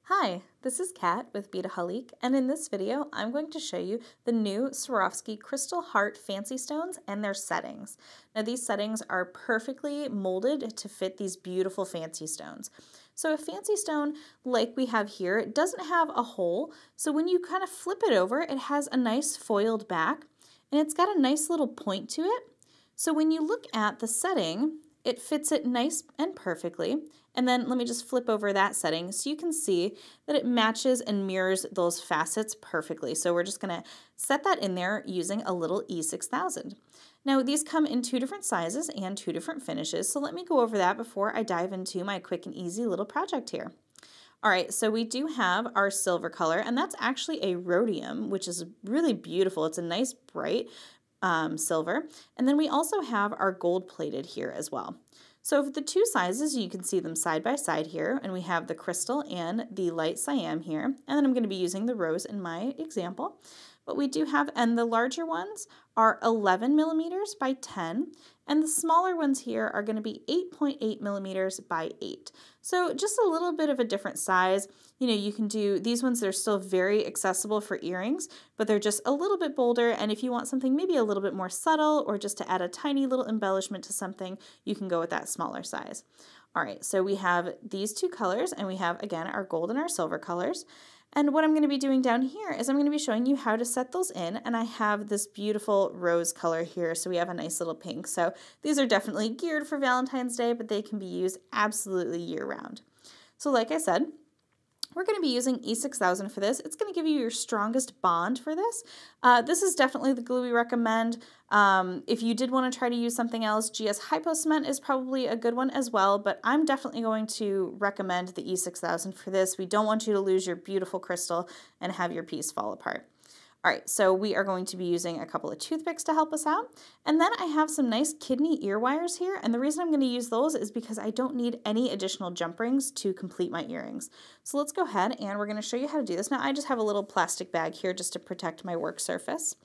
Hi, this is Kat with Beadaholique, and in this video I'm going to show you the new Swarovski Crystal Heart Fancy Stones and their settings. Now these settings are perfectly molded to fit these beautiful fancy stones. So a fancy stone like we have here, it doesn't have a hole, so when you kind of flip it over, it has a nice foiled back, and it's got a nice little point to it. So when you look at the setting, it fits it nice and perfectly. And then let me just flip over that setting so you can see that it matches and mirrors those facets perfectly. So we're just going to set that in there using a little E6000. Now these come in two different sizes and two different finishes. So let me go over that before I dive into my quick and easy little project here. All right, so we do have our silver color, and that's actually a rhodium, which is really beautiful. It's a nice bright silver. And then we also have our gold plated here as well. So for the two sizes, you can see them side by side here, and we have the crystal and the light Siam here, and then I'm going to be using the rose in my example. But we do have, and the larger ones are 11 millimeters by 10, and the smaller ones here are going to be 8.8 millimeters by 8. So just a little bit of a different size. You know, you can do, these ones, they're still very accessible for earrings, but they're just a little bit bolder, and if you want something maybe a little bit more subtle or just to add a tiny little embellishment to something, you can go with that smaller size. All right, so we have these two colors, and we have, again, our gold and our silver colors. And what I'm going to be doing down here is I'm going to be showing you how to set those in, and I have this beautiful rose color here, so we have a nice little pink. So these are definitely geared for Valentine's Day, but they can be used absolutely year-round. So like I said, we're going to be using E6000 for this. It's going to give you your strongest bond for this. This is definitely the glue we recommend. If you did want to try to use something else, GS Hypo Cement is probably a good one as well, but I'm definitely going to recommend the E6000 for this. We don't want you to lose your beautiful crystal and have your piece fall apart. All right, so we are going to be using a couple of toothpicks to help us out. And then I have some nice kidney ear wires here. And the reason I'm going to use those is because I don't need any additional jump rings to complete my earrings. So let's go ahead and we're going to show you how to do this. Now I just have a little plastic bag here just to protect my work surface.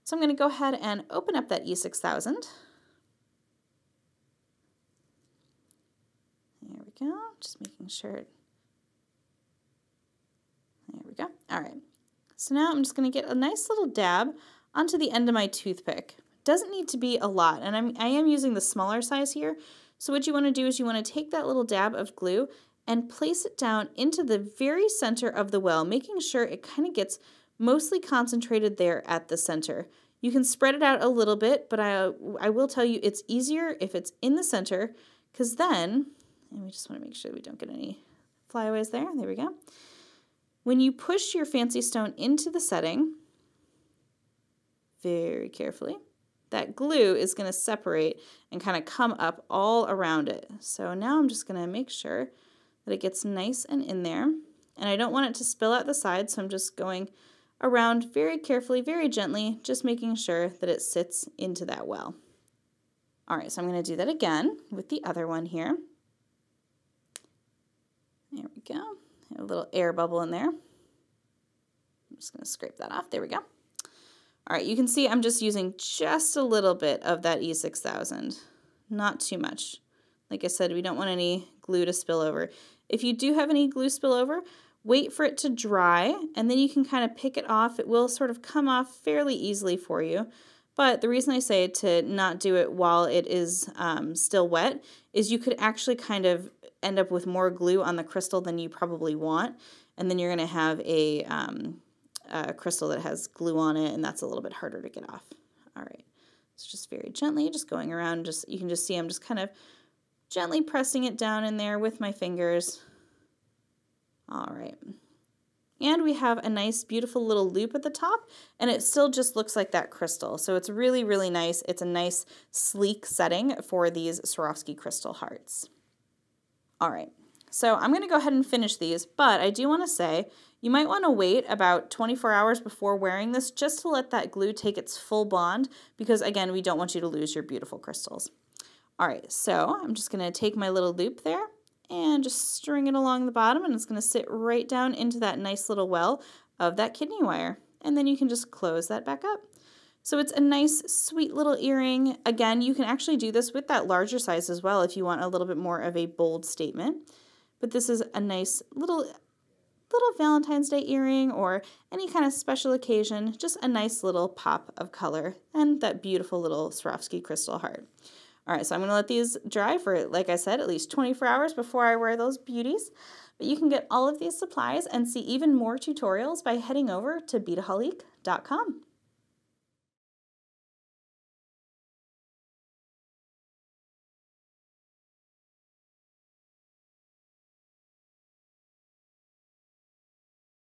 So I'm going to go ahead and open up that E6000. There we go, just making sure. There we go, all right. So now I'm just going to get a nice little dab onto the end of my toothpick. Doesn't need to be a lot, and I am using the smaller size here. So what you want to do is you want to take that little dab of glue and place it down into the very center of the well, making sure it kind of gets mostly concentrated there at the center. You can spread it out a little bit, but I will tell you it's easier if it's in the center, because then, and we just want to make sure we don't get any flyaways there. There we go. When you push your fancy stone into the setting, very carefully, that glue is going to separate and kind of come up all around it. So now I'm just going to make sure that it gets nice and in there. And I don't want it to spill out the side, so I'm just going around very carefully, very gently, just making sure that it sits into that well. All right, so I'm going to do that again with the other one here. There we go. A little air bubble in there. I'm just going to scrape that off. There we go. All right, you can see I'm just using just a little bit of that E6000, not too much. Like I said, we don't want any glue to spill over. If you do have any glue spill over, wait for it to dry, and then you can kind of pick it off. It will sort of come off fairly easily for you. But the reason I say to not do it while it is still wet is you could actually kind of end up with more glue on the crystal than you probably want, and then you're going to have a crystal that has glue on it, and that's a little bit harder to get off. All right, so just very gently, just going around, you can just see I'm just kind of gently pressing it down in there with my fingers. All right. And we have a nice, beautiful little loop at the top, and it still just looks like that crystal. So it's really, really nice. It's a nice, sleek setting for these Swarovski crystal hearts. All right, so I'm going to go ahead and finish these, but I do want to say you might want to wait about 24 hours before wearing this just to let that glue take its full bond, because again, we don't want you to lose your beautiful crystals. All right, so I'm just going to take my little loop there and just string it along the bottom, and it's going to sit right down into that nice little well of that kidney wire. And then you can just close that back up. So it's a nice, sweet little earring. Again, you can actually do this with that larger size as well if you want a little bit more of a bold statement. But this is a nice little little Valentine's Day earring or any kind of special occasion, just a nice little pop of color and that beautiful little Swarovski crystal heart. All right, so I'm going to let these dry for, like I said, at least 24 hours before I wear those beauties. But you can get all of these supplies and see even more tutorials by heading over to beadaholique.com.